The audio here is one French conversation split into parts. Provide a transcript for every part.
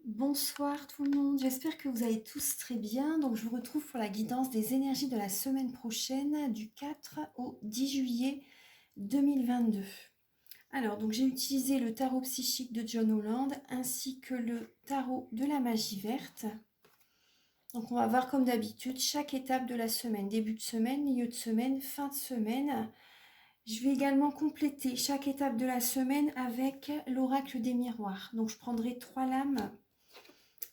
Bonsoir tout le monde, j'espère que vous allez tous très bien. Donc je vous retrouve pour la guidance des énergies de la semaine prochaine du 4 au 10 juillet 2022. Alors donc j'ai utilisé le tarot psychique de John Holland ainsi que le tarot de la magie verte. Donc on va voir comme d'habitude chaque étape de la semaine, début de semaine, milieu de semaine, fin de semaine. Je vais également compléter chaque étape de la semaine avec l'oracle des miroirs. Donc je prendrai 3 lames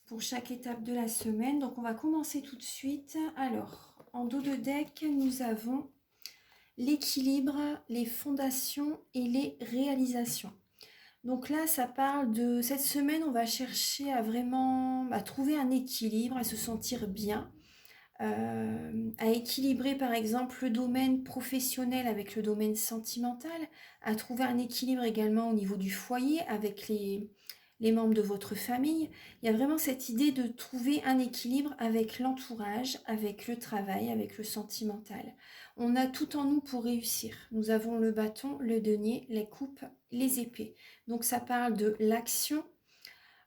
pour chaque étape de la semaine. Donc on va commencer tout de suite. Alors, en dos de deck, nous avons l'équilibre, les fondations et les réalisations. Donc là, ça parle de cette semaine, on va chercher à vraiment trouver un équilibre, à se sentir bien, à équilibrer par exemple le domaine professionnel avec le domaine sentimental, à trouver un équilibre également au niveau du foyer avec les membres de votre famille. Il y a vraiment cette idée de trouver un équilibre avec l'entourage, avec le travail, avec le sentimental. On a tout en nous pour réussir. Nous avons le bâton, le denier, les coupes, les épées. Donc ça parle de l'action.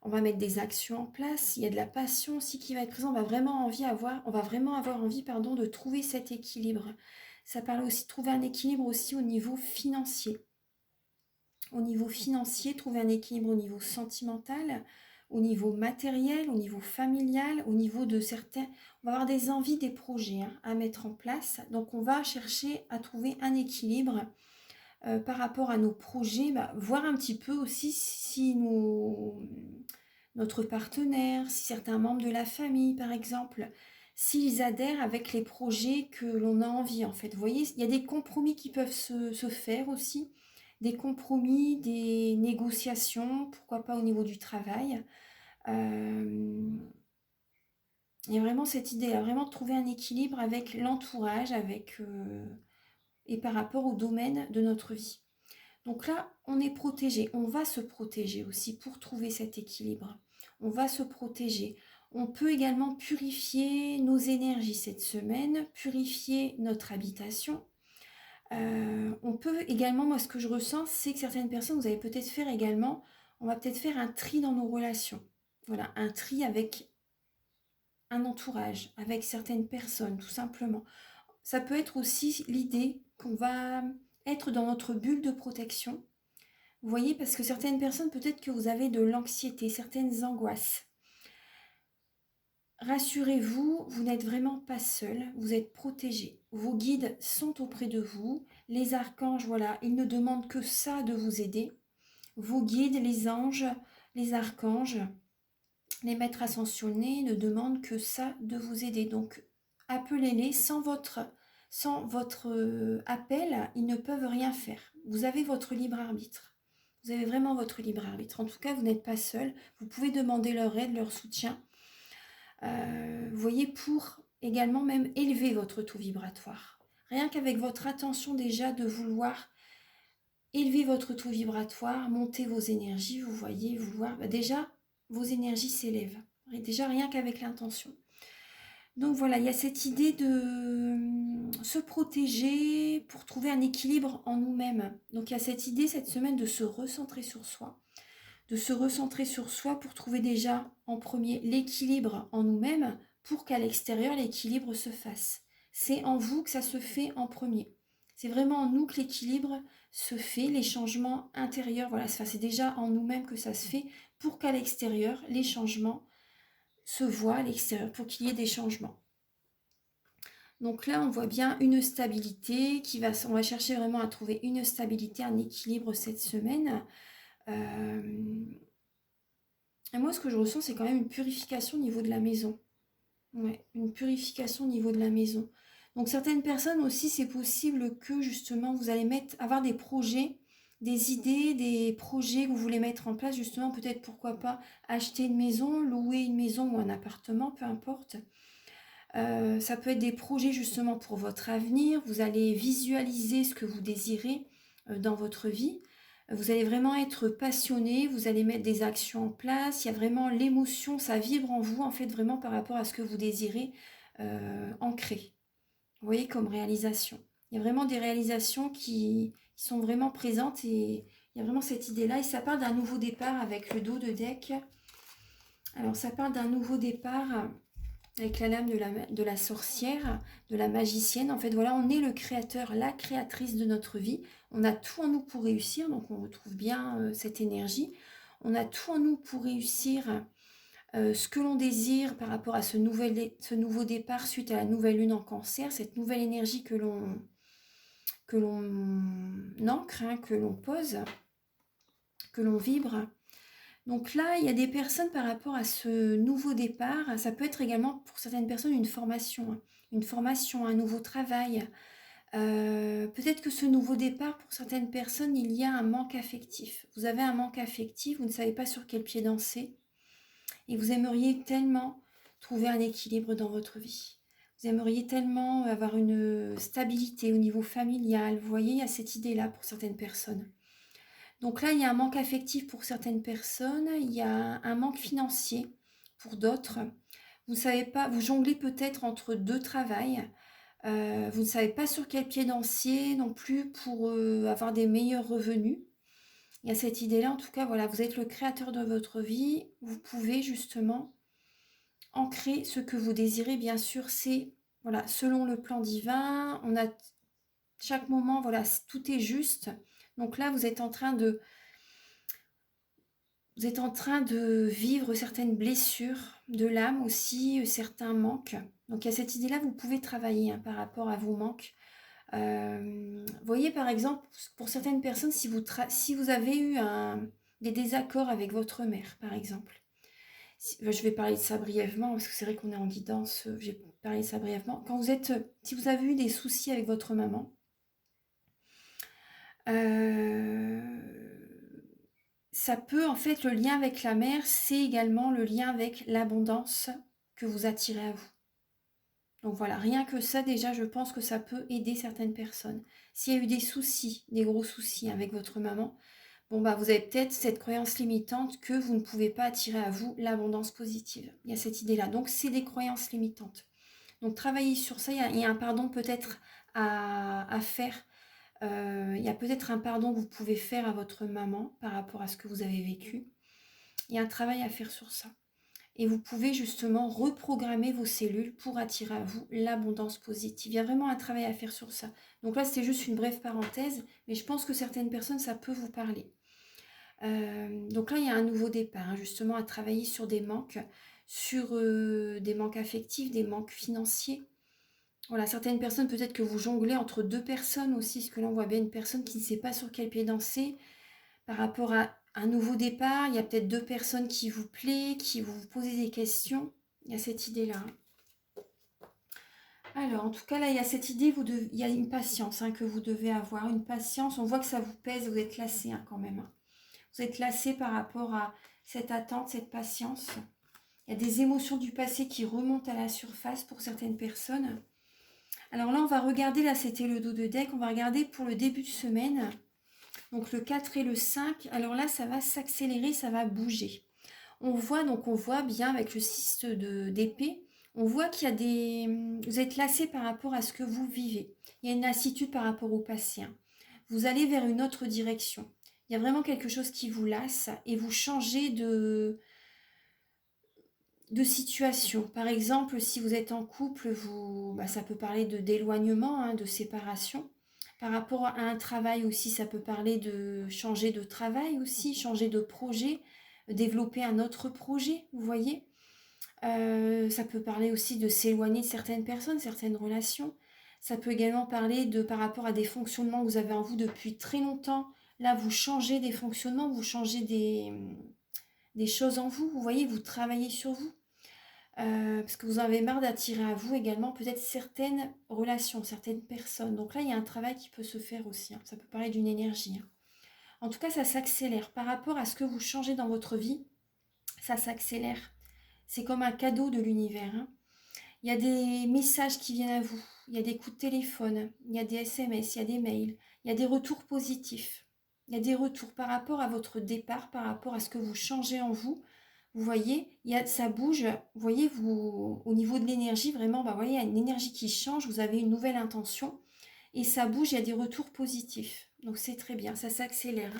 On va mettre des actions en place. Il y a de la passion aussi qui va être présente. On va vraiment avoir envie de trouver cet équilibre. Ça parle aussi de trouver un équilibre aussi au niveau financier. Au niveau financier, trouver un équilibre au niveau sentimental, au niveau matériel, au niveau familial, au niveau de certains... On va avoir des envies, des projets à mettre en place. Donc on va chercher à trouver un équilibre par rapport à nos projets, voir un petit peu aussi si notre partenaire, si certains membres de la famille par exemple, s'ils adhèrent avec les projets que l'on a envie en fait. Vous voyez, il y a des compromis qui peuvent se faire aussi, des compromis, des négociations, pourquoi pas au niveau du travail. Il y a vraiment cette idée, vraiment de trouver un équilibre avec l'entourage, et par rapport au domaine de notre vie. Donc là, on est protégé. On va se protéger aussi pour trouver cet équilibre. On va se protéger. On peut également purifier nos énergies cette semaine, purifier notre habitation. On peut également, moi ce que je ressens, c'est que certaines personnes, vous allez peut-être faire également, on va peut-être faire un tri dans nos relations. Voilà, un tri avec un entourage, avec certaines personnes, tout simplement. Ça peut être aussi l'idée qu'on va être dans notre bulle de protection. Vous voyez, parce que certaines personnes, peut-être que vous avez de l'anxiété, certaines angoisses. Rassurez-vous, vous n'êtes vraiment pas seul, vous êtes protégé. Vos guides sont auprès de vous. Les archanges, voilà, ils ne demandent que ça de vous aider. Vos guides, les anges, les archanges, les maîtres ascensionnés ne demandent que ça de vous aider. Donc, appelez-les sans votre appel, ils ne peuvent rien faire. Vous avez votre libre arbitre. Vous avez vraiment votre libre arbitre. En tout cas, vous n'êtes pas seul. Vous pouvez demander leur aide, leur soutien. Vous voyez, pour également même élever votre taux vibratoire. Rien qu'avec votre attention déjà de vouloir élever votre taux vibratoire, monter vos énergies, vous voyez, déjà, vos énergies s'élèvent. Déjà, rien qu'avec l'intention. Donc voilà, il y a cette idée de se protéger pour trouver un équilibre en nous-mêmes. Donc il y a cette idée cette semaine de se recentrer sur soi. De se recentrer sur soi pour trouver déjà en premier l'équilibre en nous-mêmes pour qu'à l'extérieur l'équilibre se fasse. C'est en vous que ça se fait en premier. C'est vraiment en nous que l'équilibre se fait, les changements intérieurs, voilà, c'est déjà en nous-mêmes que ça se fait pour qu'à l'extérieur les changements se voient à l'extérieur, pour qu'il y ait des changements. Donc là, on voit bien une stabilité on va chercher vraiment à trouver une stabilité, un équilibre cette semaine. Et moi, ce que je ressens, c'est quand même une purification au niveau de la maison. Ouais, une purification au niveau de la maison. Donc certaines personnes aussi, c'est possible que justement, vous allez avoir des projets, des idées, des projets que vous voulez mettre en place, justement, peut-être pourquoi pas acheter une maison, louer une maison ou un appartement, peu importe. Ça peut être des projets justement pour votre avenir. Vous allez visualiser ce que vous désirez dans votre vie. Vous allez vraiment être passionné, vous allez mettre des actions en place. Il y a vraiment l'émotion, ça vibre en vous en fait vraiment par rapport à ce que vous désirez ancrer. Vous voyez, comme réalisation. Il y a vraiment des réalisations qui sont vraiment présentes et il y a vraiment cette idée-là. Et ça parle d'un nouveau départ avec le dos de deck. Alors, ça parle d'un nouveau départ avec la lame de la sorcière, de la magicienne. En fait, voilà, on est le créateur, la créatrice de notre vie. On a tout en nous pour réussir, donc on retrouve bien cette énergie. On a tout en nous pour réussir ce que l'on désire par rapport à ce nouveau départ suite à la nouvelle lune en cancer, cette nouvelle énergie que l'on ancre, hein, que l'on pose, que l'on vibre. Donc là, il y a des personnes par rapport à ce nouveau départ, ça peut être également pour certaines personnes une formation, un nouveau travail. Peut-être que ce nouveau départ, pour certaines personnes, il y a un manque affectif. Vous avez un manque affectif, vous ne savez pas sur quel pied danser et vous aimeriez tellement trouver un équilibre dans votre vie. Vous aimeriez tellement avoir une stabilité au niveau familial. Vous voyez, il y a cette idée-là pour certaines personnes. Donc là, il y a un manque affectif pour certaines personnes, il y a un manque financier pour d'autres. Vous ne savez pas, vous jonglez peut-être entre deux travails. Vous ne savez pas sur quel pied danser non plus pour avoir des meilleurs revenus. Il y a cette idée-là, en tout cas, voilà, vous êtes le créateur de votre vie. Vous pouvez justement ancrer ce que vous désirez. Bien sûr, c'est voilà, selon le plan divin. On a chaque moment, voilà, tout est juste. Donc là, vous êtes en train de vivre certaines blessures de l'âme aussi, certains manques. Donc il y a cette idée-là, vous pouvez travailler par rapport à vos manques. Vous voyez par exemple, pour certaines personnes, si vous avez eu des désaccords avec votre mère, par exemple. Je vais parler de ça brièvement, parce que c'est vrai qu'on est en guidance, je vais parler de ça brièvement. Si vous avez eu des soucis avec votre maman, ça peut, en fait, le lien avec la mère, c'est également le lien avec l'abondance que vous attirez à vous. Donc voilà, rien que ça, déjà, je pense que ça peut aider certaines personnes. S'il y a eu des soucis, des gros soucis avec votre maman, bon bah vous avez peut-être cette croyance limitante que vous ne pouvez pas attirer à vous l'abondance positive. Il y a cette idée-là. Donc c'est des croyances limitantes. Donc travaillez sur ça, il y a un pardon peut-être à faire. Il y a peut-être un pardon que vous pouvez faire à votre maman par rapport à ce que vous avez vécu. Il y a un travail à faire sur ça. Et vous pouvez justement reprogrammer vos cellules pour attirer à vous l'abondance positive. Il y a vraiment un travail à faire sur ça. Donc là, c'était juste une brève parenthèse, mais je pense que certaines personnes, ça peut vous parler. Donc là, il y a un nouveau départ, hein, justement, à travailler sur des manques, sur des manques affectifs, des manques financiers. Voilà, certaines personnes, peut-être que vous jonglez entre deux personnes aussi, ce que l'on voit bien, une personne qui ne sait pas sur quel pied danser, par rapport à un nouveau départ, il y a peut-être deux personnes qui vous plaisent, qui vous posez des questions. Il y a cette idée-là. Alors, en tout cas, là, il y a cette idée, il y a une patience que vous devez avoir. Une patience, on voit que ça vous pèse, vous êtes lassé quand même. Vous êtes lassé par rapport à cette attente, cette patience. Il y a des émotions du passé qui remontent à la surface pour certaines personnes. Alors là, on va regarder, là, c'était le dos de deck, on va regarder pour le début de semaine. Donc le 4 et le 5, alors là, ça va s'accélérer, ça va bouger. On voit bien avec le 6 d'épée, on voit qu'il y a vous êtes lassé par rapport à ce que vous vivez. Il y a une lassitude par rapport au passé. Vous allez vers une autre direction. Il y a vraiment quelque chose qui vous lasse et vous changez de situation. Par exemple, si vous êtes en couple, ça peut parler d'éloignement, de séparation. Par rapport à un travail aussi, ça peut parler de changer de travail aussi, changer de projet, développer un autre projet, vous voyez. Ça peut parler aussi de s'éloigner de certaines personnes, certaines relations. Ça peut également parler par rapport à des fonctionnements que vous avez en vous depuis très longtemps. Là, vous changez des fonctionnements, vous changez des choses en vous. Vous voyez, vous travaillez sur vous. Parce que vous en avez marre d'attirer à vous également peut-être certaines relations, certaines personnes. Donc là, il y a un travail qui peut se faire aussi. Ça peut parler d'une énergie. En tout cas, ça s'accélère. Par rapport à ce que vous changez dans votre vie, ça s'accélère. C'est comme un cadeau de l'univers. Il y a des messages qui viennent à vous. Il y a des coups de téléphone. Il y a des SMS, il y a des mails. Il y a des retours positifs. Il y a des retours par rapport à votre départ, par rapport à ce que vous changez en vous. Vous voyez, ça bouge. Vous voyez, au niveau de l'énergie, vraiment, vous voyez, il y a une énergie qui change. Vous avez une nouvelle intention. Et ça bouge, il y a des retours positifs. Donc c'est très bien, ça s'accélère.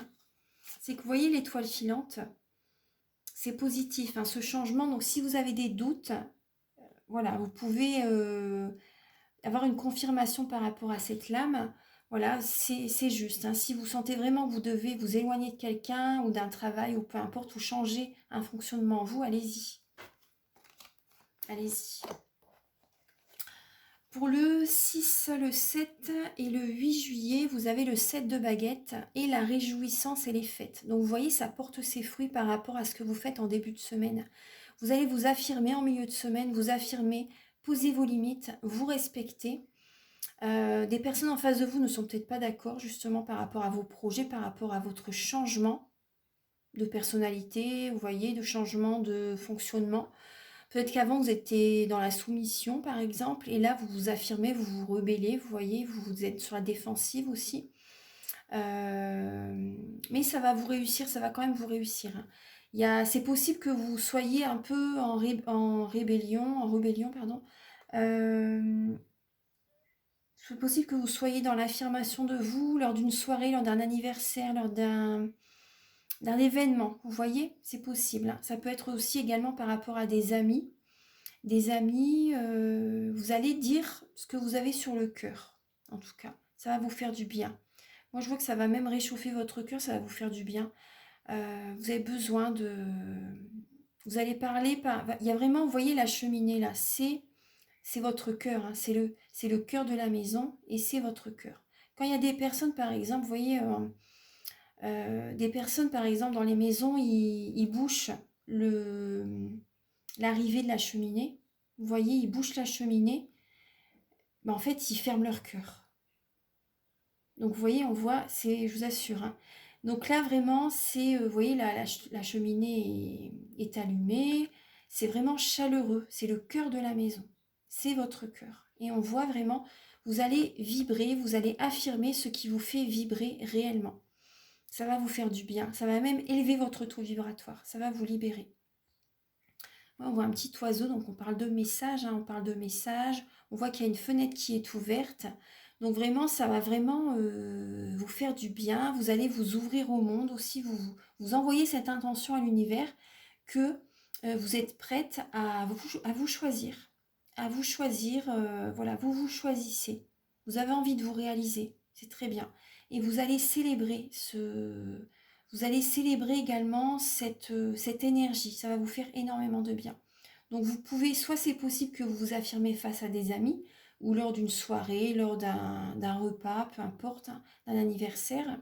C'est que vous voyez l'étoile filante, c'est positif, hein, ce changement. Donc, si vous avez des doutes, voilà, vous pouvez avoir une confirmation par rapport à cette lame. Voilà, c'est juste, hein. Si vous sentez vraiment que vous devez vous éloigner de quelqu'un ou d'un travail ou peu importe, ou changer un fonctionnement en vous, allez-y. Allez-y. Pour le 6, le 7 et le 8 juillet, vous avez le 7 de baguette et la réjouissance et les fêtes. Donc vous voyez, ça porte ses fruits par rapport à ce que vous faites en début de semaine. Vous allez vous affirmer en milieu de semaine, vous affirmer, poser vos limites, vous respecter. Des personnes en face de vous ne sont peut-être pas d'accord justement par rapport à vos projets, par rapport à votre changement de personnalité, vous voyez, de changement de fonctionnement. Peut-être qu'avant, vous étiez dans la soumission, par exemple, et là, vous vous affirmez, vous vous rebellez, vous voyez, vous êtes sur la défensive aussi. Mais ça va vous réussir, ça va quand même vous réussir, hein. C'est possible que vous soyez un peu en rébellion, pardon. C'est possible que vous soyez dans l'affirmation de vous lors d'une soirée, lors d'un anniversaire, lors d'un événement. Vous voyez, c'est possible, hein. Ça peut être aussi également par rapport à des amis. Vous allez dire ce que vous avez sur le cœur, en tout cas. Ça va vous faire du bien. Moi, je vois que ça va même réchauffer votre cœur, ça va vous faire du bien. Vous avez besoin de... Vous allez parler par... Il y a vraiment, vous voyez la cheminée là, c'est votre cœur, hein. C'est le cœur de la maison et c'est votre cœur. Quand il y a des personnes, par exemple, vous voyez, des personnes, par exemple, dans les maisons, ils bouchent l'arrivée de la cheminée. Vous voyez, ils bouchent la cheminée. En fait, ils ferment leur cœur. Donc, vous voyez, on voit, je vous assure, hein. Donc là, vraiment, vous voyez, la cheminée est allumée. C'est vraiment chaleureux. C'est le cœur de la maison. C'est votre cœur. Et on voit vraiment, vous allez vibrer, vous allez affirmer ce qui vous fait vibrer réellement. Ça va vous faire du bien. Ça va même élever votre taux vibratoire. Ça va vous libérer. On voit un petit oiseau, donc on parle de message, hein, on parle de message. On voit qu'il y a une fenêtre qui est ouverte. Donc vraiment, ça va vraiment vous faire du bien. Vous allez vous ouvrir au monde aussi. Vous envoyez cette intention à l'univers que vous êtes prête à vous choisir. À vous choisir, voilà, vous vous choisissez. Vous avez envie de vous réaliser. C'est très bien. Et vous allez célébrer vous allez célébrer également cette énergie. Ça va vous faire énormément de bien. Donc vous pouvez, soit c'est possible que vous vous affirmez face à des amis, ou lors d'une soirée, lors d'un repas, peu importe, hein, d'un anniversaire.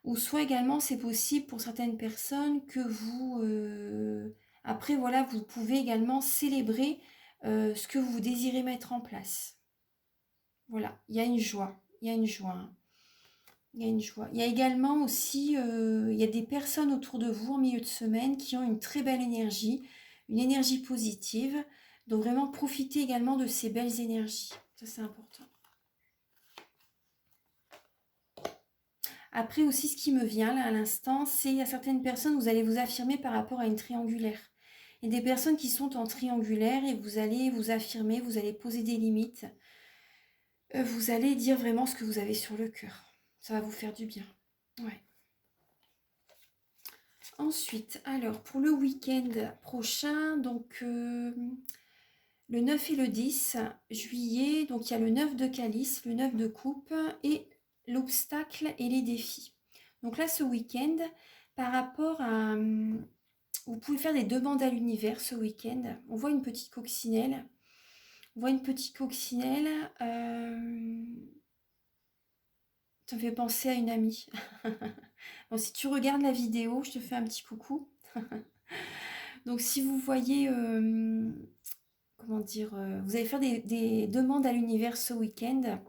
Ou soit également c'est possible pour certaines personnes que après voilà, vous pouvez également célébrer ce que vous désirez mettre en place. Voilà, il y a une joie. Il y a une joie, hein. Il y a une joie. Il y a également aussi, il y a des personnes autour de vous en milieu de semaine qui ont une très belle énergie, une énergie positive. Donc vraiment profitez également de ces belles énergies. Ça, c'est important. Après aussi, ce qui me vient là à l'instant, c'est il y a certaines personnes, vous allez vous affirmer par rapport à une triangulaire. Il y a des personnes qui sont en triangulaire et vous allez vous affirmer, vous allez poser des limites. Vous allez dire vraiment ce que vous avez sur le cœur. Ça va vous faire du bien. Ouais. Ensuite, alors pour le week-end prochain, donc le 9 et le 10 juillet, donc il y a le 9 de calice, le 9 de coupe et l'obstacle et les défis. Donc là, ce week-end, par rapport à... Vous pouvez faire des demandes à l'univers ce week-end. On voit une petite coccinelle. On voit une petite coccinelle. Ça me fait penser à une amie. Bon, si tu regardes la vidéo, je te fais un petit coucou. Donc si vous voyez, comment dire, vous allez faire des demandes à l'univers ce week-end.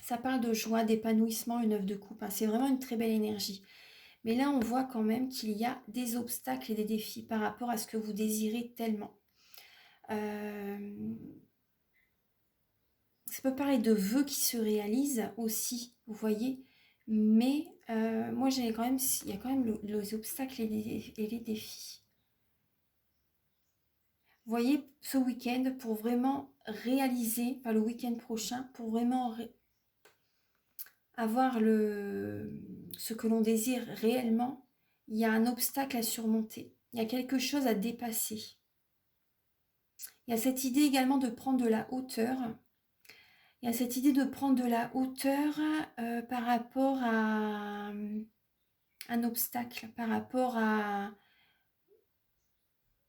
Ça parle de joie, d'épanouissement, une œuvre de coupe, hein. C'est vraiment une très belle énergie. Mais là, on voit quand même qu'il y a des obstacles et des défis par rapport à ce que vous désirez tellement. Ça peut parler de vœux qui se réalisent aussi, vous voyez. Mais moi, il y a quand même les obstacles et les défis. Vous voyez, ce week-end, pour vraiment réaliser, enfin le week-end prochain, pour vraiment avoir ce que l'on désire réellement, il y a un obstacle à surmonter. Il y a quelque chose à dépasser. Il y a cette idée également de prendre de la hauteur. Il y a cette idée de prendre de la hauteur par rapport à un obstacle, par rapport à...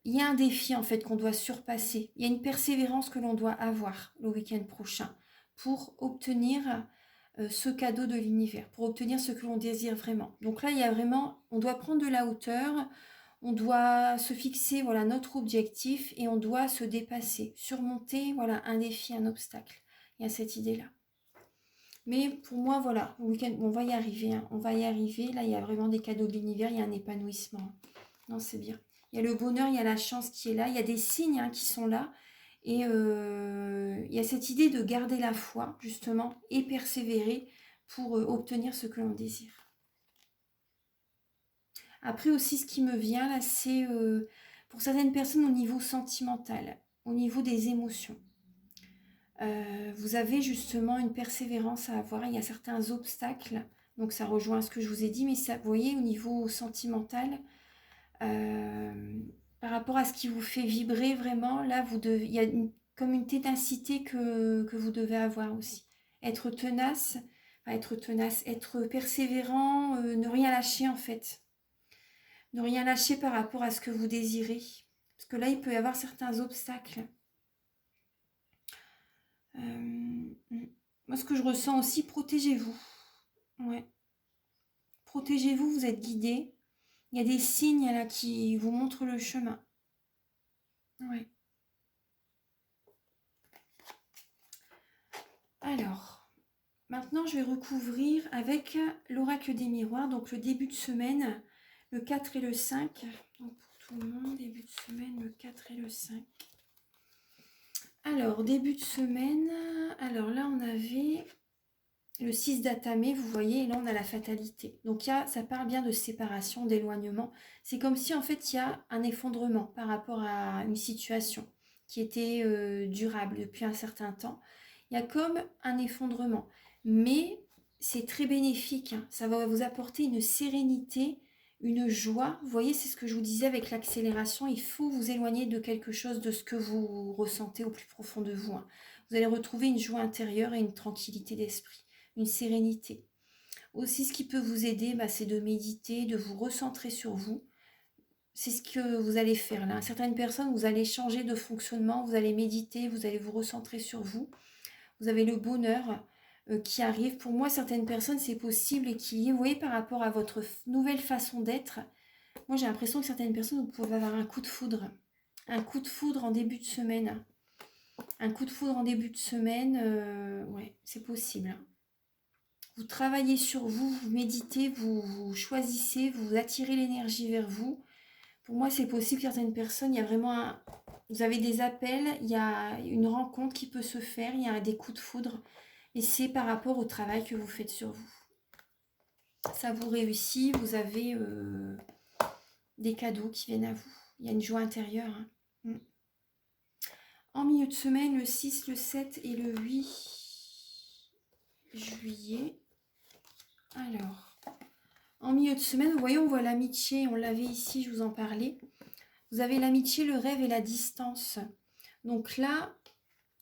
Il y a un défi en fait qu'on doit surpasser. Il y a une persévérance que l'on doit avoir le week-end prochain pour obtenir ce cadeau de l'univers, pour obtenir ce que l'on désire vraiment. Donc là, il y a vraiment, on doit prendre de la hauteur, on doit se fixer voilà notre objectif et on doit se dépasser, surmonter voilà un défi, un obstacle. Il y a cette idée-là. Mais pour moi, voilà, le week-end, on va y arriver, hein, on va y arriver. Là, il y a vraiment des cadeaux de l'univers, il y a un épanouissement. Non, c'est bien. Il y a le bonheur, il y a la chance qui est là, il y a des signes hein, qui sont là. Et il y a cette idée de garder la foi, justement, et persévérer pour obtenir ce que l'on désire. Après aussi, ce qui me vient là, c'est pour certaines personnes au niveau sentimental, au niveau des émotions. Vous avez justement une persévérance à avoir. Il y a certains obstacles, donc ça rejoint ce que je vous ai dit, mais ça, vous voyez, au niveau sentimental, par rapport à ce qui vous fait vibrer vraiment, là, il y a comme une ténacité que vous devez avoir aussi. Être tenace, être persévérant, ne rien lâcher en fait. Ne rien lâcher par rapport à ce que vous désirez. Parce que là, il peut y avoir certains obstacles. Moi, ce que je ressens aussi, protégez-vous. Ouais. Protégez-vous, vous êtes guidés. Il y a des signes là qui vous montrent le chemin. Ouais. Alors, maintenant, je vais recouvrir avec l'oracle des miroirs. Donc, le début de semaine, le 4 et le 5. Donc, pour tout le monde, début de semaine, le 4 et le 5. Alors, début de semaine, alors là, on avait le 6 d'Atamé, vous voyez, et là, on a la fatalité. Donc, ça parle bien de séparation, d'éloignement. C'est comme si, en fait, il y a un effondrement par rapport à une situation qui était durable depuis un certain temps. Il y a comme un effondrement, mais c'est très bénéfique. Hein. Ça va vous apporter une sérénité, une joie. Vous voyez, c'est ce que je vous disais avec l'accélération. Il faut vous éloigner de quelque chose, de ce que vous ressentez au plus profond de vous. Hein. Vous allez retrouver une joie intérieure et une tranquillité d'esprit, une sérénité. Aussi, ce qui peut vous aider, c'est de méditer, de vous recentrer sur vous. C'est ce que vous allez faire là. Certaines personnes, vous allez changer de fonctionnement, vous allez méditer, vous allez vous recentrer sur vous. Vous avez le bonheur qui arrive. Pour moi, certaines personnes, c'est possible et qui, vous voyez, par rapport à votre nouvelle façon d'être, moi, j'ai l'impression que certaines personnes, vous pouvez avoir un coup de foudre. Un coup de foudre en début de semaine. Un coup de foudre en début de semaine, ouais, c'est possible. Vous travaillez sur vous, vous méditez, vous choisissez, vous attirez l'énergie vers vous. Pour moi, c'est possible. Certaines personnes, il y a vraiment vous avez des appels, il y a une rencontre qui peut se faire, il y a des coups de foudre. Et c'est par rapport au travail que vous faites sur vous. Ça vous réussit, vous avez des cadeaux qui viennent à vous. Il y a une joie intérieure. Hein. En milieu de semaine, le 6, le 7 et le 8 juillet. Alors, en milieu de semaine, vous voyez, on voit l'amitié, on l'avait ici, je vous en parlais. Vous avez l'amitié, le rêve et la distance. Donc là,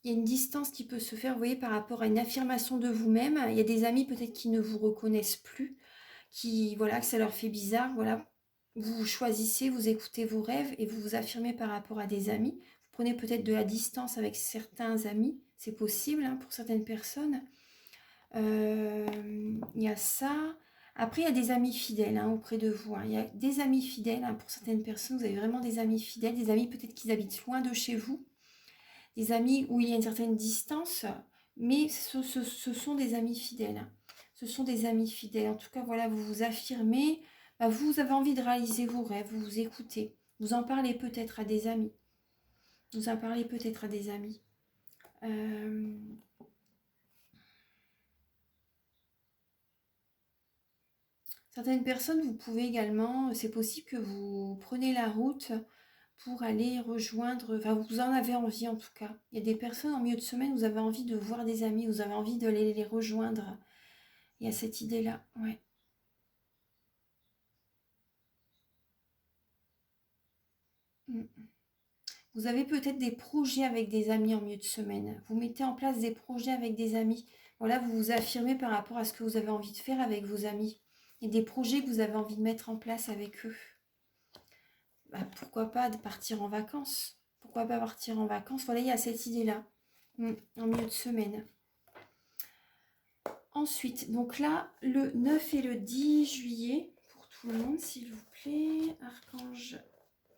il y a une distance qui peut se faire, vous voyez, par rapport à une affirmation de vous-même. Il y a des amis peut-être qui ne vous reconnaissent plus, voilà, que ça leur fait bizarre. Voilà, vous choisissez, vous écoutez vos rêves et vous vous affirmez par rapport à des amis. Vous prenez peut-être de la distance avec certains amis, c'est possible hein, pour certaines personnes. Il y a ça. Après, il y a des amis fidèles hein, auprès de vous. Hein. Il y a des amis fidèles hein, pour certaines personnes. Vous avez vraiment des amis fidèles, des amis peut-être qui habitent loin de chez vous. Des amis où il y a une certaine distance, mais ce sont des amis fidèles. Ce sont des amis fidèles. En tout cas, voilà, vous vous affirmez, vous avez envie de réaliser vos rêves, vous vous écoutez. Vous en parlez peut-être à des amis. Vous en parlez peut-être à des amis. Certaines personnes, vous pouvez également, c'est possible que vous preniez la route pour aller rejoindre, enfin vous en avez envie en tout cas. Il y a des personnes en milieu de semaine, vous avez envie de voir des amis, vous avez envie d'aller les rejoindre. Il y a cette idée-là, ouais. Mm. Vous avez peut-être des projets avec des amis en milieu de semaine. Vous mettez en place des projets avec des amis. Voilà, vous vous affirmez par rapport à ce que vous avez envie de faire avec vos amis. Et des projets que vous avez envie de mettre en place avec eux. Bah, pourquoi pas de partir en vacances? Pourquoi pas partir en vacances? Voilà, il y a cette idée-là. En milieu de semaine. Ensuite, donc là, le 9 et le 10 juillet, pour tout le monde, s'il vous plaît. Archange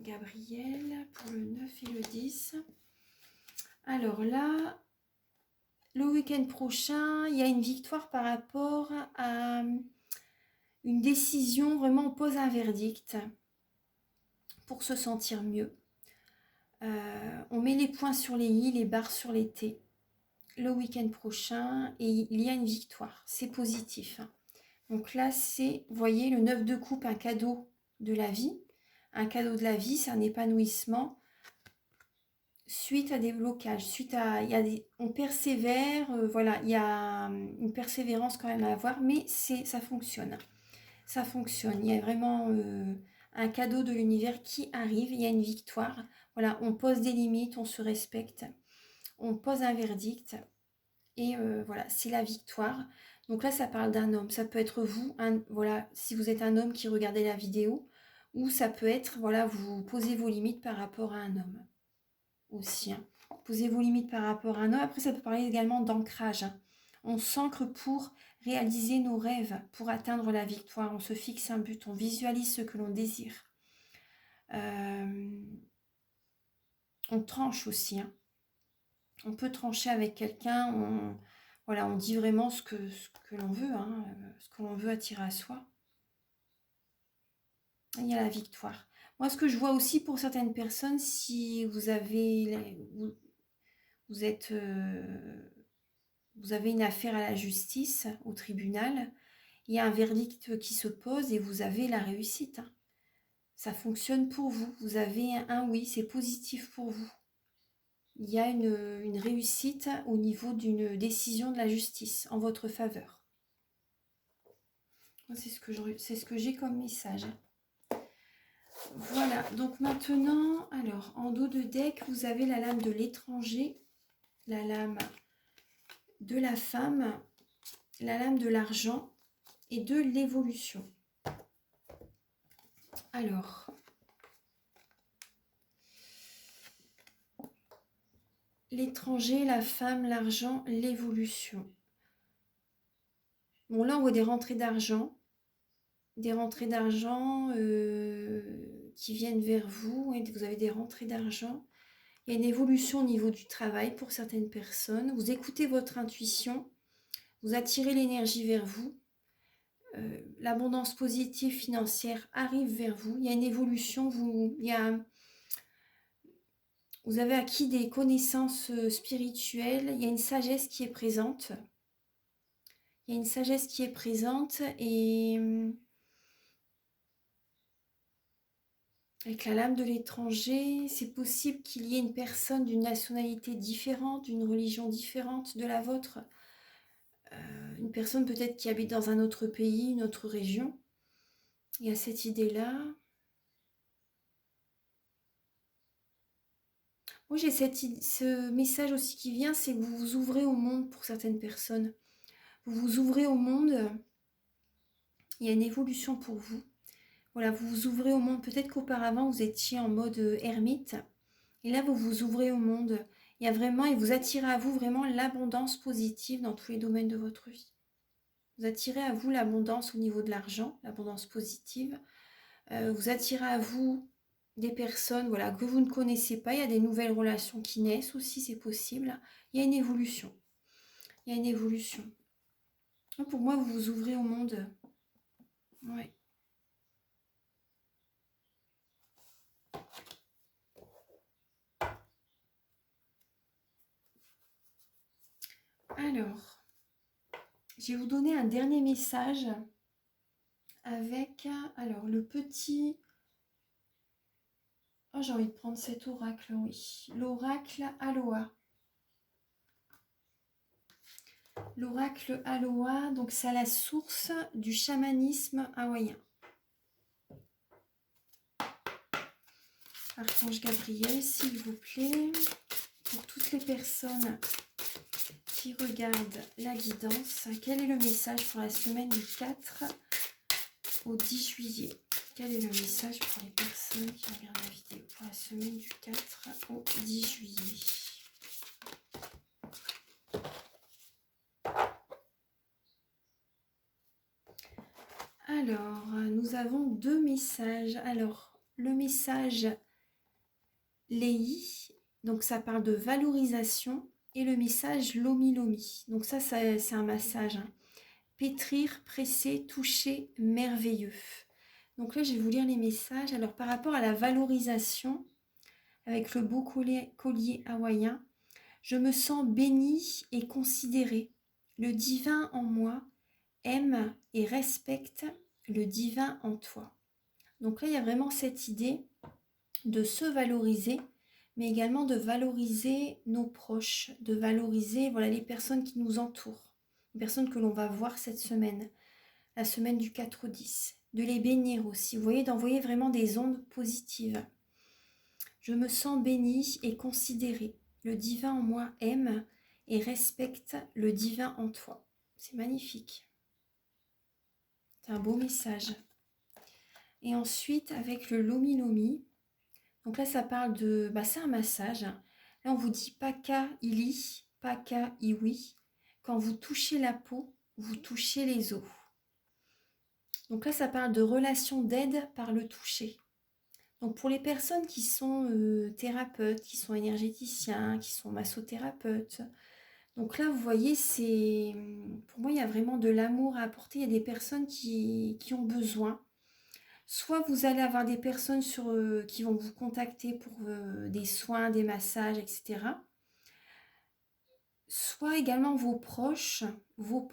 Gabriel, pour le 9 et le 10. Alors là, le week-end prochain, il y a une victoire par rapport à une décision. Vraiment, on pose un verdict pour se sentir mieux. On met les points sur les i, les barres sur les t. Le week-end prochain, et il y a une victoire. C'est positif. Donc là, c'est, vous voyez, le 9 de coupe, un cadeau de la vie. Un cadeau de la vie, c'est un épanouissement suite à des blocages, on persévère, voilà, il y a une persévérance quand même à avoir, mais ça fonctionne. Ça fonctionne. Il y a vraiment un cadeau de l'univers qui arrive, il y a une victoire. Voilà, on pose des limites, on se respecte, on pose un verdict, et voilà, c'est la victoire. Donc là, ça parle d'un homme. Ça peut être vous, voilà, si vous êtes un homme qui regardez la vidéo, ou ça peut être, voilà, vous posez vos limites par rapport à un homme aussi. Posez vos limites par rapport à un homme. Après, ça peut parler également d'ancrage. On s'ancre pour réaliser nos rêves, pour atteindre la victoire. On se fixe un but, on visualise ce que l'on désire. On tranche aussi. On peut trancher avec quelqu'un. Voilà, on dit vraiment ce que l'on veut, ce que l'on veut attirer à soi. Il y a la victoire. Moi, ce que je vois aussi pour certaines personnes, si vous avez, vous avez une affaire à la justice, au tribunal, il y a un verdict qui se pose et vous avez la réussite. Ça fonctionne pour vous. Vous avez un oui, c'est positif pour vous. Il y a une réussite au niveau d'une décision de la justice en votre faveur. C'est ce que j'ai comme message. Voilà, donc maintenant, alors en dos de deck, vous avez la lame de l'étranger, la lame de la femme, la lame de l'argent et de l'évolution. Alors, l'étranger, la femme, l'argent, l'évolution. Bon, là, on voit des rentrées d'argent. Des rentrées d'argent qui viennent vers vous. Et vous avez des rentrées d'argent. Il y a une évolution au niveau du travail pour certaines personnes. Vous écoutez votre intuition. Vous attirez l'énergie vers vous. L'abondance positive financière arrive vers vous. Il y a une évolution. Vous avez acquis des connaissances spirituelles. Il y a une sagesse qui est présente. Il y a une sagesse qui est présente et avec la lame de l'étranger, c'est possible qu'il y ait une personne d'une nationalité différente, d'une religion différente de la vôtre. Une personne peut-être qui habite dans un autre pays, une autre région. Il y a cette idée-là. Moi, j'ai ce message aussi qui vient, c'est que vous vous ouvrez au monde pour certaines personnes. Vous vous ouvrez au monde. Il y a une évolution pour vous. Voilà, vous vous ouvrez au monde. Peut-être qu'auparavant, vous étiez en mode ermite. Et là, vous vous ouvrez au monde. Il y a vraiment, et vous attirez à vous vraiment l'abondance positive dans tous les domaines de votre vie. Vous attirez à vous l'abondance au niveau de l'argent, l'abondance positive. Vous attirez à vous des personnes voilà, que vous ne connaissez pas. Il y a des nouvelles relations qui naissent aussi, c'est possible. Il y a une évolution. Il y a une évolution. Pour moi, vous vous ouvrez au monde. Ouais. Alors, je vais vous donner un dernier message avec, alors, le petit... Oh, j'ai envie de prendre cet oracle, oui. L'oracle Aloha. L'oracle Aloha, donc c'est à la source du chamanisme hawaïen. Archange Gabriel, s'il vous plaît, pour toutes les personnes qui regardent la guidance, quel est le message pour la semaine du 4 au 10 juillet? Quel est le message pour les personnes qui regardent la vidéo pour la semaine du 4 au 10 juillet? Alors, nous avons deux messages. Alors, le message Lei, donc ça parle de valorisation, et le message Lomi Lomi. Donc ça c'est un massage. Hein. Pétrir, presser, toucher, merveilleux. Donc là, je vais vous lire les messages. Alors, par rapport à la valorisation, avec le beau collier hawaïen, je me sens bénie et considérée. Le divin en moi aime et respecte le divin en toi. Donc là, il y a vraiment cette idée de se valoriser, mais également de valoriser nos proches, de valoriser les personnes qui nous entourent, les personnes que l'on va voir cette semaine, la semaine du 4 au 10. De les bénir aussi, vous voyez, d'envoyer vraiment des ondes positives. Je me sens bénie et considérée. Le divin en moi aime et respecte le divin en toi. C'est magnifique. C'est un beau message. Et ensuite, avec le Lomi Lomi, donc là, ça parle de... c'est un massage. Là, on vous dit Paka Ili, Paka Iwi. Quand vous touchez la peau, vous touchez les os. Donc là, ça parle de relation d'aide par le toucher. Donc pour les personnes qui sont thérapeutes, qui sont énergéticiens, qui sont massothérapeutes, donc là, vous voyez, pour moi, il y a vraiment de l'amour à apporter. Il y a des personnes qui ont besoin. Soit vous allez avoir des personnes qui vont vous contacter pour des soins, des massages, etc. Soit également vos proches ont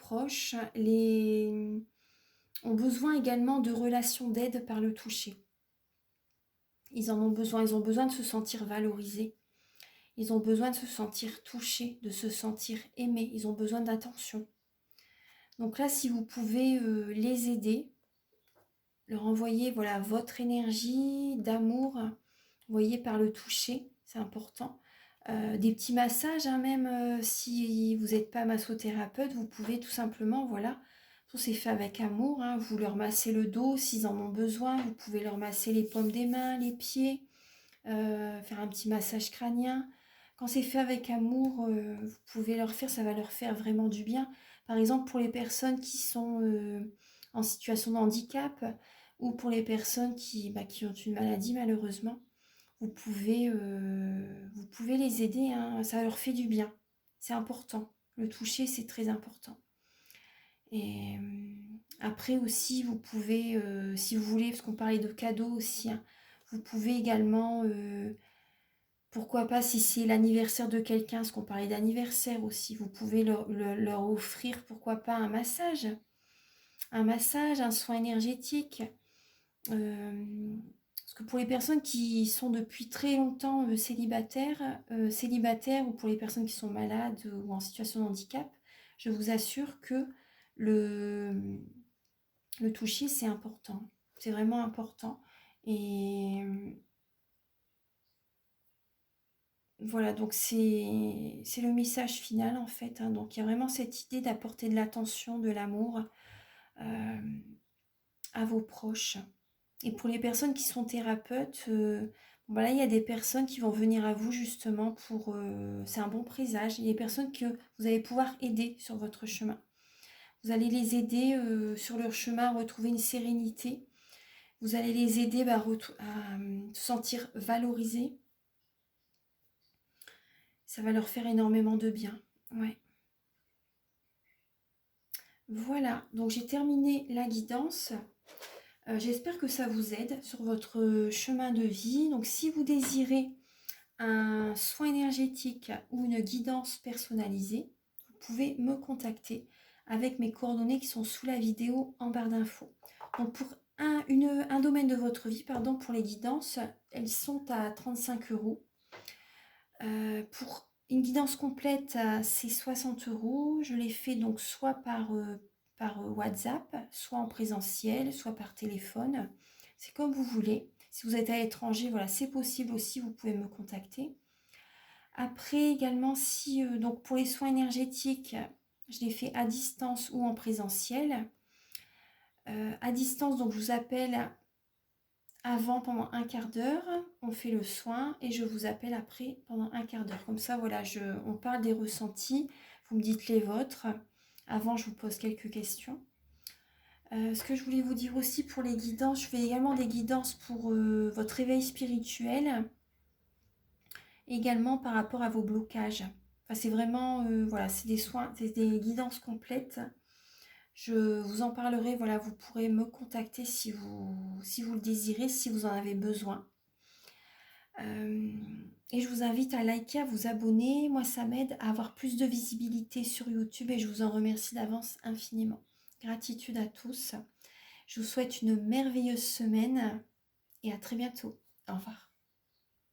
besoin également de relations d'aide par le toucher. Ils en ont besoin, ils ont besoin de se sentir valorisés. Ils ont besoin de se sentir touchés, de se sentir aimés. Ils ont besoin d'attention. Donc là, si vous pouvez les aider, leur envoyer votre énergie d'amour, vous voyez, par le toucher, c'est important. Des petits massages, hein, même si vous n'êtes pas massothérapeute, vous pouvez tout simplement, c'est fait avec amour, hein, vous leur massez le dos s'ils en ont besoin, vous pouvez leur masser les paumes des mains, les pieds, faire un petit massage crânien. Quand c'est fait avec amour, vous pouvez leur faire, ça va leur faire vraiment du bien. Par exemple, pour les personnes qui sont en situation de handicap ou pour les personnes qui ont une maladie malheureusement, vous pouvez les aider, hein, ça leur fait du bien. C'est important. Le toucher, c'est très important. Et après aussi, vous pouvez, si vous voulez, parce qu'on parlait de cadeaux aussi, hein, vous pouvez également, pourquoi pas, si c'est l'anniversaire de quelqu'un, parce qu'on parlait d'anniversaire aussi, vous pouvez leur offrir, pourquoi pas, un massage, un soin énergétique. Parce que pour les personnes qui sont depuis très longtemps célibataires ou pour les personnes qui sont malades ou en situation de handicap, je vous assure que le toucher, c'est important. C'est vraiment important. Et voilà, donc c'est le message final en fait. Hein. Donc il y a vraiment cette idée d'apporter de l'attention, de l'amour à vos proches. Et pour les personnes qui sont thérapeutes, il y a des personnes qui vont venir à vous justement pour... c'est un bon présage. Il y a des personnes que vous allez pouvoir aider sur votre chemin. Vous allez les aider sur leur chemin à retrouver une sérénité. Vous allez les aider à se sentir valorisés. Ça va leur faire énormément de bien. Ouais. Voilà, donc j'ai terminé la guidance. J'espère que ça vous aide sur votre chemin de vie. Donc si vous désirez un soin énergétique ou une guidance personnalisée, vous pouvez me contacter avec mes coordonnées qui sont sous la vidéo en barre d'infos. Donc pour un domaine de votre vie, pour les guidances, elles sont à 35 €. Pour une guidance complète, c'est 60 €. Je les fais donc soit par WhatsApp, soit en présentiel, soit par téléphone. C'est comme vous voulez. Si vous êtes à l'étranger, voilà, c'est possible aussi, vous pouvez me contacter. Après également, si donc pour les soins énergétiques, je les fais à distance ou en présentiel. À distance, donc je vous appelle avant pendant un quart d'heure, on fait le soin et je vous appelle après pendant un quart d'heure. Comme ça, voilà, on parle des ressentis, vous me dites les vôtres. Avant, je vous pose quelques questions. Ce que je voulais vous dire aussi pour les guidances, je fais également des guidances pour votre éveil spirituel, également par rapport à vos blocages. Enfin, c'est vraiment, voilà, c'est des soins, c'est des guidances complètes. Je vous en parlerai, voilà, vous pourrez me contacter si vous le désirez, si vous en avez besoin. Et je vous invite à liker, à vous abonner. Moi, ça m'aide à avoir plus de visibilité sur YouTube et je vous en remercie d'avance infiniment. Gratitude à tous. Je vous souhaite une merveilleuse semaine et à très bientôt. Au revoir.